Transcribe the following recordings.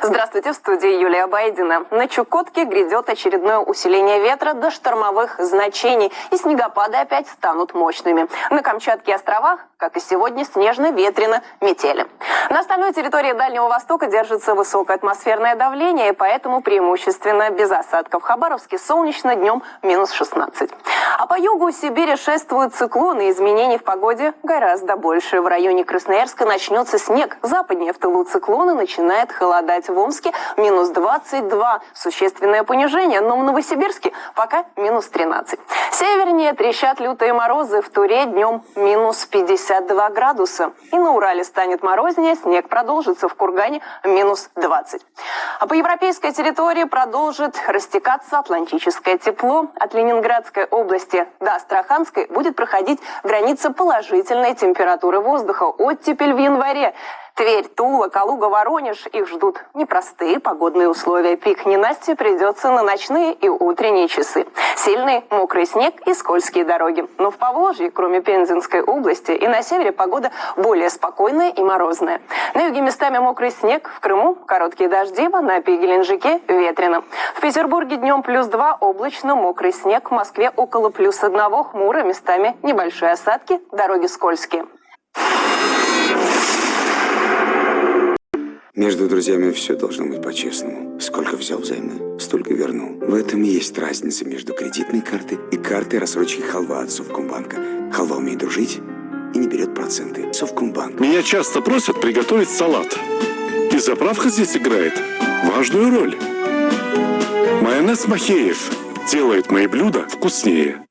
Здравствуйте, в студии Юлия Байдина. На Чукотке грядет очередное усиление ветра до штормовых значений, и снегопады опять станут мощными. На Камчатке и островах, как и сегодня, снежно-ветрено метели. На остальной территории Дальнего Востока держится высокое атмосферное давление, и поэтому преимущественно без осадков. В Хабаровске солнечно, днем минус 16. А по югу Сибири шествуют циклоны, изменений в погоде гораздо больше. В районе Красноярска начнется снег. Западнее в тылу циклона начинает холодать. В Омске минус 22. Существенное понижение, но в Новосибирске пока минус 13. Севернее трещат лютые морозы. В Туре днем минус 52 градуса. И на Урале станет морознее. Снег продолжится в Кургане минус 20. А по европейской территории продолжит растекаться атлантическое тепло. От Ленинградской области до Астраханской будет проходить граница положительной температуры воздуха. Оттепель в январе. Тверь, Тула, Калуга, Воронеж. Их ждут непростые погодные условия. Пик ненастья придется на ночные и утренние часы. Сильный мокрый снег и скользкие дороги. Но в Поволжье, кроме Пензенской области, и на севере погода более спокойная и морозная. На юге местами мокрый снег, в Крыму короткие дожди, в Анапе и Геленджике ветрено. В Петербурге днем плюс 2, облачно, мокрый снег. В Москве около плюс 1, хмуро, местами небольшие осадки, дороги скользкие. Между друзьями все должно быть по-честному. Сколько взял взаймы, столько вернул. В этом и есть разница между кредитной картой и картой рассрочки Халва от Совкомбанка. Халва умеет дружить и не берет проценты. Совкомбанк. Меня часто просят приготовить салат. И заправка здесь играет важную роль. Майонез Махеев делает мои блюда вкуснее.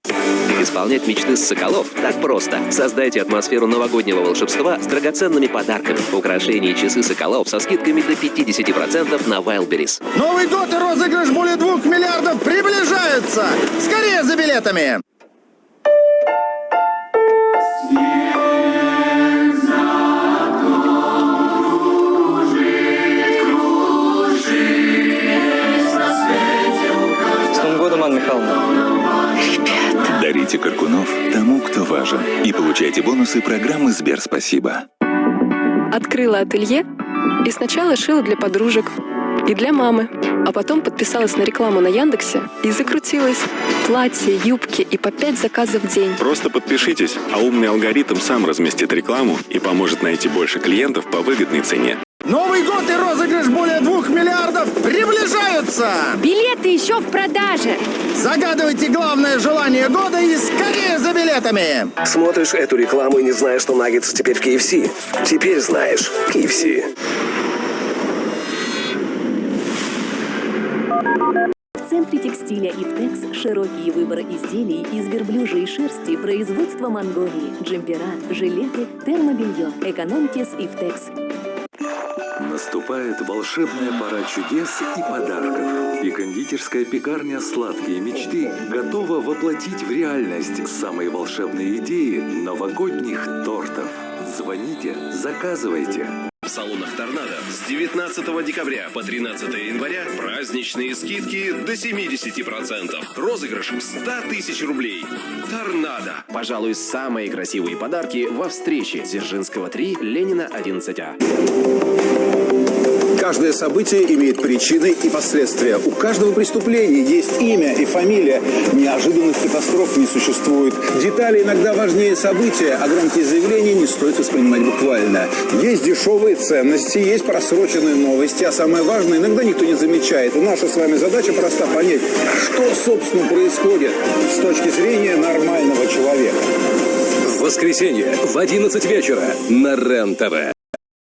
Исполнять мечты с Соколов так просто. Создайте атмосферу новогоднего волшебства с драгоценными подарками. Украшения и часы Соколов со скидками до 50% на Wildberries. Новый год и розыгрыш более 2 миллиардов приближаются! Скорее за билетами! С Новым годом, Анна Михайловна! Дарите Каркунов тому, кто важен. И получайте бонусы программы «Сберспасибо». Открыла ателье и сначала шила для подружек и для мамы. А потом подписалась на рекламу на Яндексе и закрутилась. Платья, юбки и по 5 заказов в день. Просто подпишитесь, а умный алгоритм сам разместит рекламу и поможет найти больше клиентов по выгодной цене. Новый год и розыгрыш более 2 миллиардов приближаются! Билеты еще в продаже! Загадывайте главное желание года и скорее за билетами! Смотришь эту рекламу и не знаешь, что наггетсы теперь в KFC? Теперь знаешь. KFC. В центре текстиля «Ифтекс» широкий выбор изделий из верблюжьей шерсти производства Монголии. Джемпера, жилеты, термобелье. Экономьте с «Ифтекс». Наступает волшебная пора чудес и подарков. И кондитерская пекарня «Сладкие мечты» готова воплотить в реальность самые волшебные идеи новогодних тортов. Звоните, заказывайте. В салонах «Торнадо» с 19 декабря по 13 января праздничные скидки до 70%. Розыгрыш 100 тысяч рублей. «Торнадо». Пожалуй, самые красивые подарки во встрече. Дзержинского 3, Ленина 11А. Каждое событие имеет причины и последствия. У каждого преступления есть имя и фамилия. Неожиданных катастроф не существует. Детали иногда важнее события, а громкие заявления не стоит воспринимать буквально. Есть дешевые ценности, есть просроченные новости, а самое важное иногда никто не замечает. И наша с вами задача проста: понять, что, собственно, происходит с точки зрения нормального человека. В воскресенье в 11 вечера на РЕН-ТВ.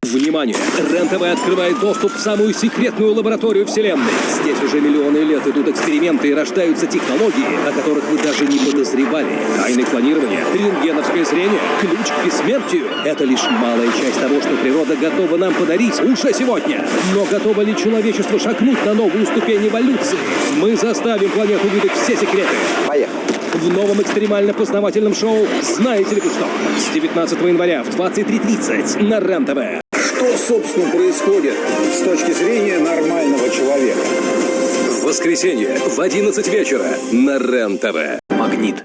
Внимание! РЕН-ТВ открывает доступ в самую секретную лабораторию Вселенной. Здесь уже миллионы лет идут эксперименты и рождаются технологии, о которых вы даже не подозревали. Тайны планирования, рентгеновское зрение, ключ к бессмертию – это лишь малая часть того, что природа готова нам подарить уже сегодня. Но готово ли человечество шагнуть на новую ступень эволюции? Мы заставим планету выдать все секреты. Поехали! В новом экстремально-познавательном шоу «Знаете ли вы что?» с 19 января в 23:30 на РЕН-ТВ. Что, собственно, происходит с точки зрения нормального человека? В воскресенье в 11 вечера на РЕН-ТВ. Магнит.